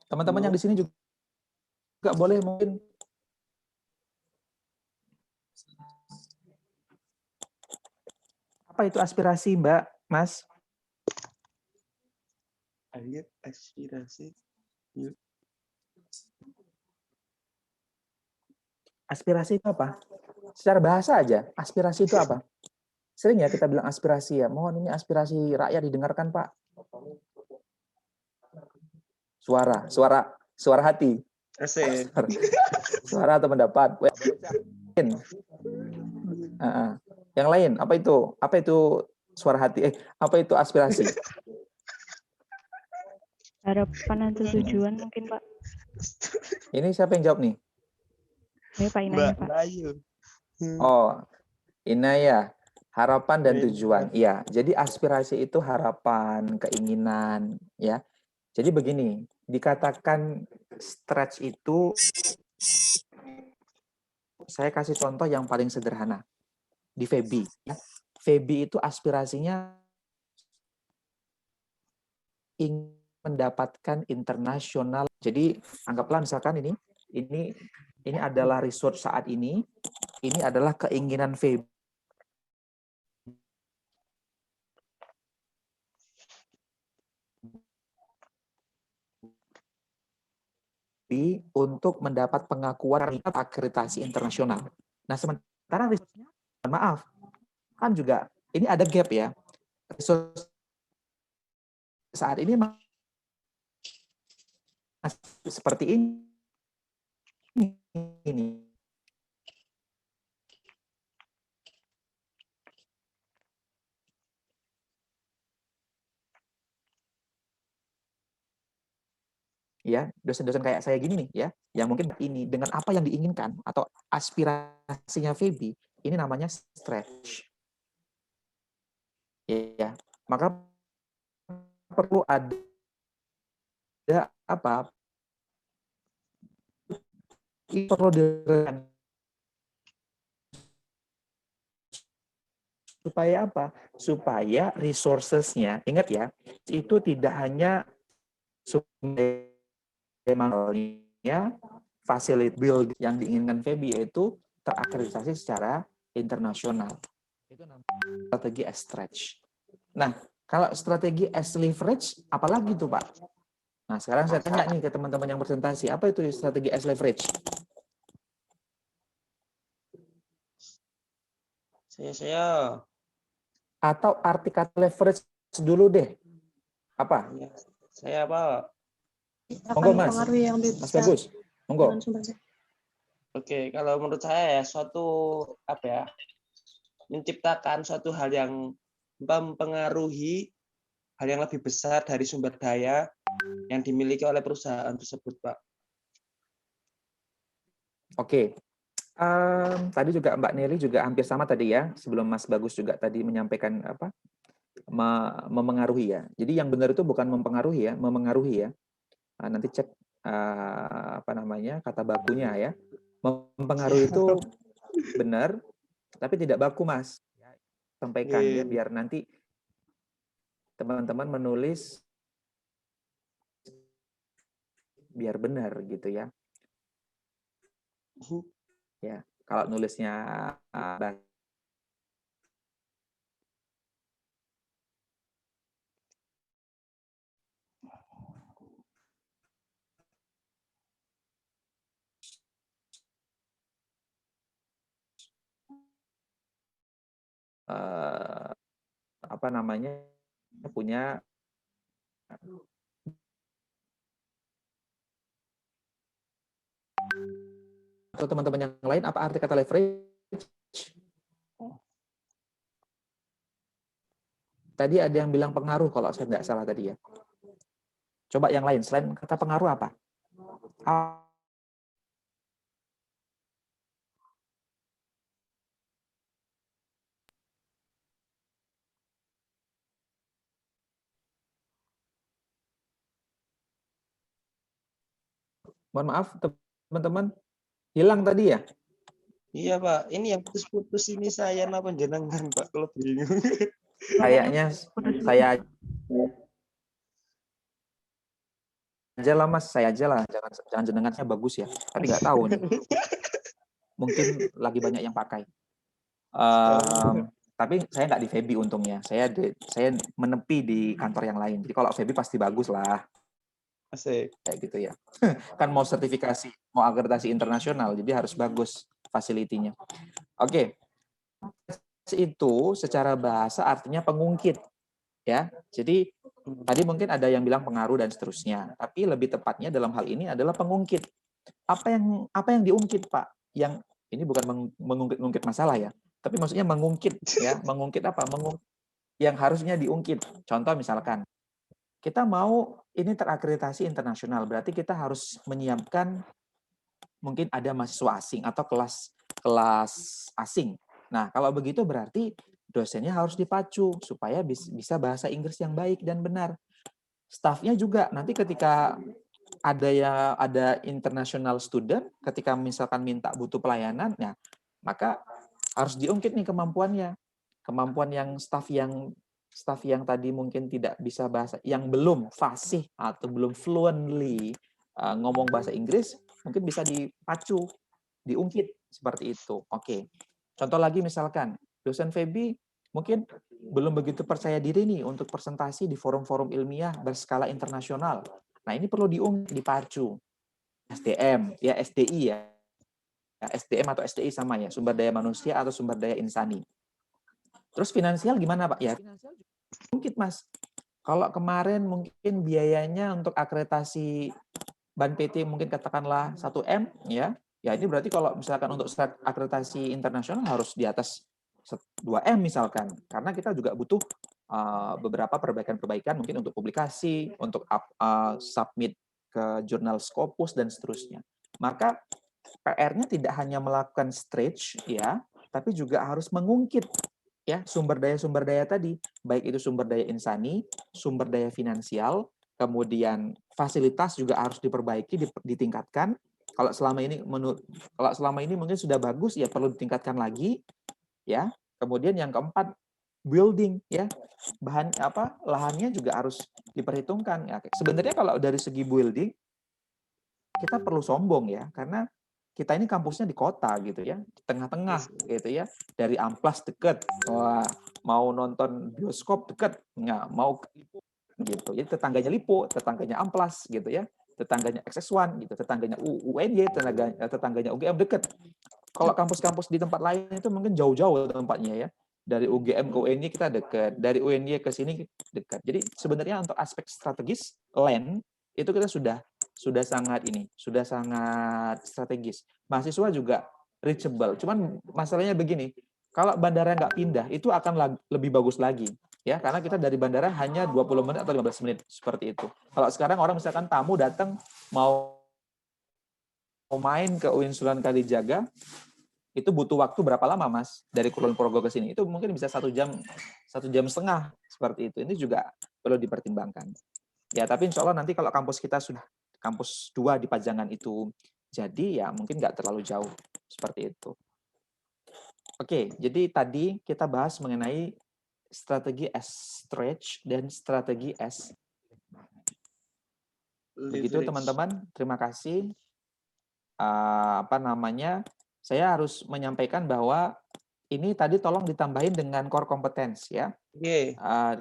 Teman-teman yang di sini juga boleh mungkin apa itu aspirasi, Mbak, Mas? Aspirasi. Aspirasi itu apa? Secara bahasa aja, aspirasi itu apa? Sering ya kita bilang aspirasi ya, mohon ini aspirasi rakyat didengarkan, Pak. Suara hati. Suara atau pendapat. Yang lain, apa itu? Apa itu suara hati? Apa itu aspirasi? Harapan atau tujuan mungkin, Pak. Ini siapa yang jawab nih? Ini Pak Inaya, Pak. Oh, Inaya. Harapan dan tujuan. Iya, jadi aspirasi itu harapan, keinginan, ya. Jadi begini, dikatakan stretch itu, saya kasih contoh yang paling sederhana. Di FEBI. Ya. FEBI itu aspirasinya ingin mendapatkan internasional. Jadi anggaplah misalkan ini adalah research saat ini adalah keinginan FEBI untuk mendapat pengakuan akreditasi internasional. Nah, sementara research-nya, maaf, kan juga ini ada gap ya. Research saat ini seperti ini. Ya, dosen-dosen kayak saya gini nih ya, yang mungkin ini dengan apa yang diinginkan atau aspirasinya FEBI, ini namanya stretch. Ya, maka perlu ada apa? Perlu Supaya apa? Supaya resources-nya, ingat ya, itu tidak hanya sumber daya, facility build yang diinginkan Febi, yaitu terakreditasi secara internasional. Itu namanya strategi as stretch. Nah, kalau strategi as leverage, apalagi tuh Pak? Nah, sekarang saya tanya nih ke teman-teman yang presentasi, apa itu strategi as leverage? Saya. Atau arti kata leverage dulu deh. Apa? Saya apa? Monggo Mas. Mas Bagus. Monggo. Oke, kalau menurut saya ya suatu apa ya? Menciptakan suatu hal yang mempengaruhi hal yang lebih besar dari sumber daya yang dimiliki oleh perusahaan tersebut, Pak. Oke. Tadi juga Mbak Nelly juga hampir sama tadi ya, sebelum Mas Bagus juga tadi menyampaikan apa? Memengaruhi ya. Jadi yang benar itu bukan mempengaruhi ya, memengaruhi ya. Nanti cek apa namanya kata bakunya ya. Mempengaruhi itu benar, tapi tidak baku Mas. Sampaikan ya, biar nanti teman-teman menulis biar benar gitu ya. Ya, kalau nulisnya apa namanya punya atau teman-teman yang lain apa arti kata leverage? Tadi ada yang bilang pengaruh kalau saya tidak salah tadi ya. Coba yang lain selain kata pengaruh apa? Mohon maaf teman-teman, hilang tadi ya? Iya Pak, ini yang putus-putus ini saya napa jenengan Pak kalau bingung. Kayaknya saya aja lah Mas, saya aja lah, jangan jenengannya bagus ya, tapi nggak tahu nih. Mungkin lagi banyak yang pakai. Tapi saya nggak di Febi untungnya, saya menepi di kantor yang lain. Jadi kalau Febi pasti bagus lah. Asik. Kayak gitu ya. Kan mau sertifikasi, mau akreditasi internasional, jadi harus bagus fasilitinya. Oke. Itu secara bahasa artinya pengungkit. Ya. Jadi tadi mungkin ada yang bilang pengaruh dan seterusnya, tapi lebih tepatnya dalam hal ini adalah pengungkit. Apa yang diungkit, Pak? Yang ini bukan mengungkit masalah ya, tapi maksudnya mengungkit ya, mengungkit apa? Yang harusnya diungkit. Contoh misalkan kita mau ini terakreditasi internasional, berarti kita harus menyiapkan mungkin ada mahasiswa asing atau kelas asing. Nah, kalau begitu berarti dosennya harus dipacu supaya bisa bahasa Inggris yang baik dan benar. Staffnya juga nanti ketika ada international student, ketika misalkan butuh pelayanan, ya maka harus diungkit nih kemampuannya. Kemampuan yang staff yang tadi mungkin tidak bisa bahasa, yang belum fasih atau belum fluently ngomong bahasa Inggris, mungkin bisa dipacu, diungkit seperti itu. Oke. Contoh lagi misalkan, dosen Febi mungkin belum begitu percaya diri nih untuk presentasi di forum-forum ilmiah berskala internasional. Nah, ini perlu diungkit, dipacu. SDM, ya SDI ya. SDM atau SDI sama ya, sumber daya manusia atau sumber daya insani. Terus finansial gimana Pak? Ya, finansial mungkin Mas. Kalau kemarin mungkin biayanya untuk akreditasi ban PT mungkin katakanlah 1M ya. Ya ini berarti kalau misalkan untuk akreditasi internasional harus di atas 2M misalkan. Karena kita juga butuh beberapa perbaikan-perbaikan mungkin untuk publikasi, untuk submit ke jurnal Scopus dan seterusnya. Maka PR-nya tidak hanya melakukan stretch ya, tapi juga harus mengungkit ya sumber daya tadi, baik itu sumber daya insani, sumber daya finansial, kemudian fasilitas juga harus diperbaiki, ditingkatkan. Kalau selama ini mungkin sudah bagus ya perlu ditingkatkan lagi ya. Kemudian yang keempat building ya. Lahannya juga harus diperhitungkan ya. Sebenarnya kalau dari segi building kita perlu sombong ya, karena kita ini kampusnya di kota gitu ya, di tengah-tengah gitu ya. Dari Amplas deket, wah, mau nonton bioskop deket, nggak mau ke Lipo gitu. Jadi tetangganya Lipo, tetangganya Amplas gitu ya, tetangganya XS1 gitu, tetangganya UNY, tetangganya UGM deket. Kalau kampus-kampus di tempat lain itu mungkin jauh-jauh tempatnya ya. Dari UGM ke UNY kita dekat, dari UNY ke sini dekat. Jadi sebenarnya untuk aspek strategis land itu kita sudah sangat strategis. Mahasiswa juga reachable. Cuman masalahnya begini, kalau bandara nggak pindah, itu akan lebih bagus lagi. Ya, karena kita dari bandara hanya 20 menit atau 15 menit, seperti itu. Kalau sekarang orang misalkan tamu datang, mau main ke UIN Sunan Kalijaga, itu butuh waktu berapa lama, Mas? Dari Kulon Progo ke sini? Itu mungkin bisa 1 jam setengah, seperti itu. Ini juga perlu dipertimbangkan. Ya, tapi insya Allah nanti kalau kampus kita sudah kampus 2 di Pajangan itu jadi, ya mungkin nggak terlalu jauh seperti itu. Oke, jadi tadi kita bahas mengenai strategi S-stretch dan strategi S. Begitu teman-teman, terima kasih. Saya harus menyampaikan bahwa ini tadi tolong ditambahin dengan core competence ya.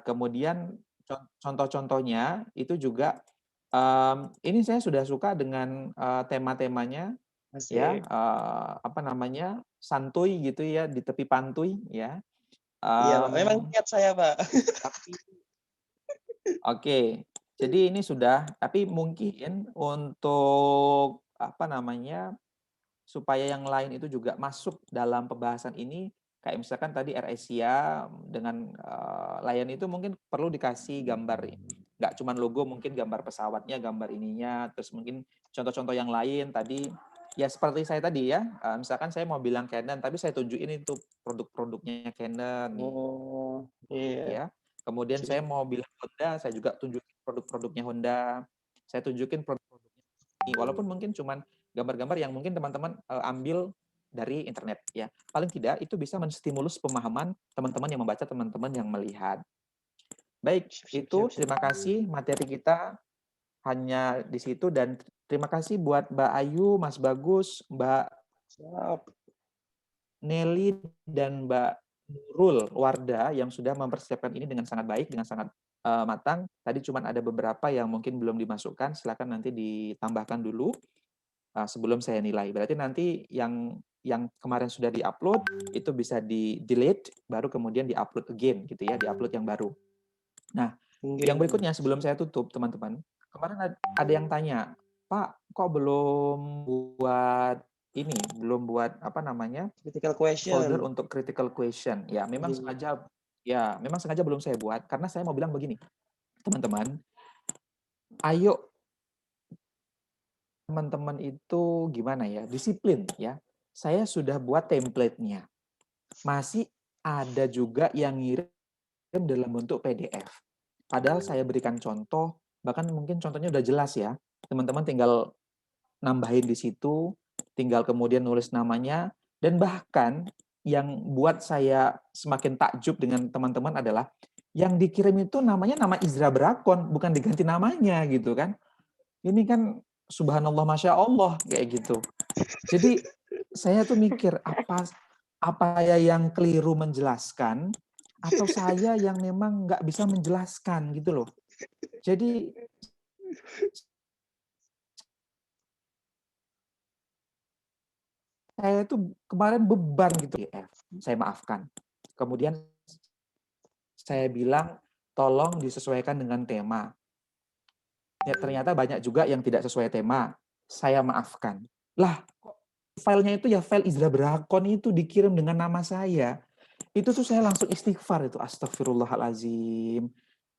Kemudian contoh-contohnya itu juga ini saya sudah suka dengan tema-temanya ya, santuy gitu ya, di tepi pantuy ya. Iya, Pak. Memang niat saya, Pak. Oke, jadi ini sudah, tapi mungkin untuk supaya yang lain itu juga masuk dalam pembahasan ini, kayak misalkan tadi AirAsia dengan Lion itu mungkin perlu dikasih gambar, nggak cuma logo, mungkin gambar pesawatnya, gambar ininya, terus mungkin contoh-contoh yang lain tadi, ya seperti saya tadi ya, misalkan saya mau bilang Canon, tapi saya tunjukin itu produk-produknya Canon. Oh, iya. Ya. Kemudian saya mau bilang Honda, saya juga tunjukin produk-produknya Honda. Saya tunjukin produk-produknya ini, walaupun mungkin cuman gambar-gambar yang mungkin teman-teman ambil dari internet ya. Paling tidak itu bisa menstimulus pemahaman teman-teman yang membaca, teman-teman yang melihat. Baik, itu terima kasih, materi kita hanya di situ, dan terima kasih buat Mbak Ayu, Mas Bagus, Mbak Nelly, dan Mbak Nurul Wardah yang sudah mempersiapkan ini dengan sangat baik, dengan sangat matang. Tadi cuma ada beberapa yang mungkin belum dimasukkan, silakan nanti ditambahkan dulu sebelum saya nilai. Berarti nanti yang kemarin sudah diupload itu bisa di-delete, baru kemudian di-upload again gitu ya, di-upload yang baru. Nah, yang berikutnya sebelum saya tutup, teman-teman, kemarin ada yang tanya, Pak, kok belum buat critical question, folder untuk critical question. Ya, memang sengaja belum saya buat karena saya mau bilang begini, teman-teman, ayo teman-teman itu gimana ya, disiplin ya. Saya sudah buat template-nya. Masih ada juga yang ngirim dalam bentuk PDF. Padahal saya berikan contoh, bahkan mungkin contohnya udah jelas ya. Teman-teman tinggal nambahin di situ, tinggal kemudian nulis namanya, dan bahkan yang buat saya semakin takjub dengan teman-teman adalah yang dikirim itu namanya nama Izra Brakon, bukan diganti namanya gitu kan. Ini kan subhanallah, masya Allah kayak gitu. Jadi saya tuh mikir apa ya yang keliru menjelaskan, atau saya yang memang nggak bisa menjelaskan gitu loh. Jadi saya tuh kemarin beban gitu ya, saya maafkan. Kemudian saya bilang tolong disesuaikan dengan tema. Ya, ternyata banyak juga yang tidak sesuai tema. Saya maafkan. Lah, filenya itu ya file Izra Brakon itu dikirim dengan nama saya. Itu tuh saya langsung istighfar itu, astagfirullahalazim.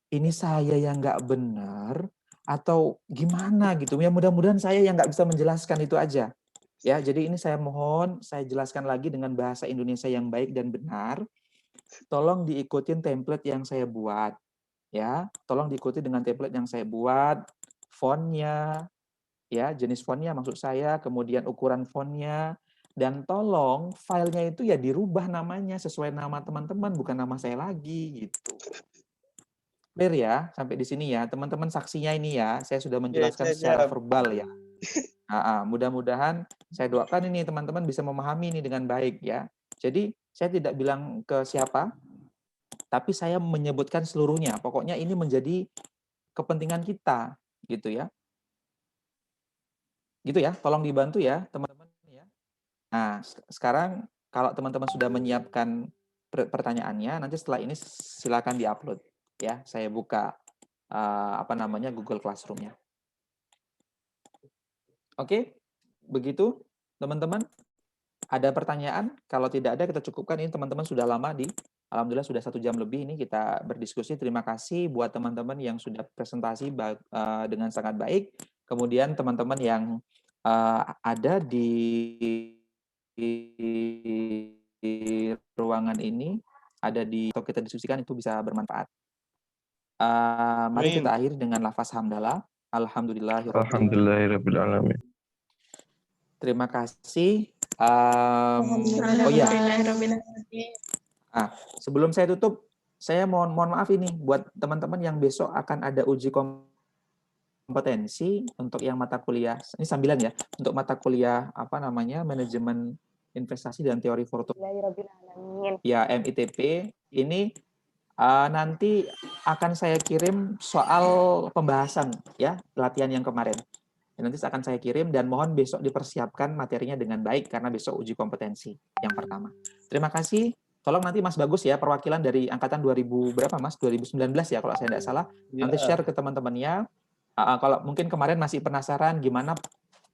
Ini saya yang nggak benar atau gimana gitu. Ya mudah-mudahan saya yang nggak bisa menjelaskan itu aja. Ya, jadi ini saya mohon, saya jelaskan lagi dengan bahasa Indonesia yang baik dan benar. Tolong diikutin template yang saya buat. Ya, tolong diikuti dengan template yang saya buat, fontnya, ya, jenis fontnya maksud saya, kemudian ukuran fontnya, Dan tolong filenya itu ya dirubah namanya sesuai nama teman-teman, bukan nama saya lagi gitu. Clear ya sampai di sini ya, teman-teman saksinya ini ya. Saya sudah menjelaskan secara verbal ya. Mudah-mudahan saya doakan ini teman-teman bisa memahami ini dengan baik ya. Jadi saya tidak bilang ke siapa, tapi saya menyebutkan seluruhnya. Pokoknya ini menjadi kepentingan kita gitu ya. Gitu ya, tolong dibantu ya teman-teman ya. Nah, sekarang kalau teman-teman sudah menyiapkan pertanyaannya, nanti setelah ini silakan diupload ya. Saya buka Google Classroom-nya. Oke, begitu teman-teman. Ada pertanyaan? Kalau tidak ada, kita cukupkan. Ini teman-teman sudah lama alhamdulillah sudah 1 jam lebih ini kita berdiskusi. Terima kasih buat teman-teman yang sudah presentasi dengan sangat baik. Kemudian teman-teman yang ada di ruangan ini, atau kita diskusikan itu bisa bermanfaat. Mari kita akhiri dengan lafaz hamdalah. Alhamdulillahirabbil alamin. Terima kasih. Sebelum saya tutup, saya mohon maaf ini buat teman-teman yang besok akan ada uji kompetensi untuk yang mata kuliah. Ini sambilan ya, untuk mata kuliah manajemen investasi dan teori portofolio. Ya, MITP ini nanti akan saya kirim soal pembahasan ya, latihan yang kemarin. Nanti akan saya kirim dan mohon besok dipersiapkan materinya dengan baik karena besok uji kompetensi yang pertama. Terima kasih. Tolong nanti Mas Bagus ya, perwakilan dari angkatan 2000 berapa Mas? 2019 ya kalau saya tidak salah. Nanti share ke teman-temannya. Kalau mungkin kemarin masih penasaran gimana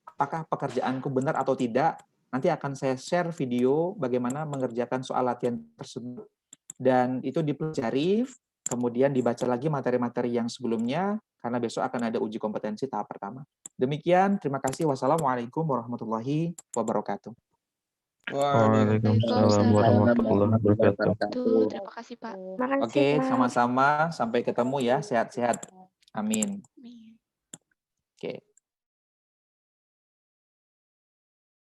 apakah pekerjaanku benar atau tidak, nanti akan saya share video bagaimana mengerjakan soal latihan tersebut dan itu dipelajari, kemudian dibaca lagi materi-materi yang sebelumnya karena besok akan ada uji kompetensi tahap pertama. Demikian, terima kasih. Wassalamualaikum warahmatullahi wabarakatuh. Waalaikumsalam warahmatullahi wabarakatuh. Terima kasih, Pak. Oke, sama-sama. Sampai ketemu ya. Sehat-sehat. Amin.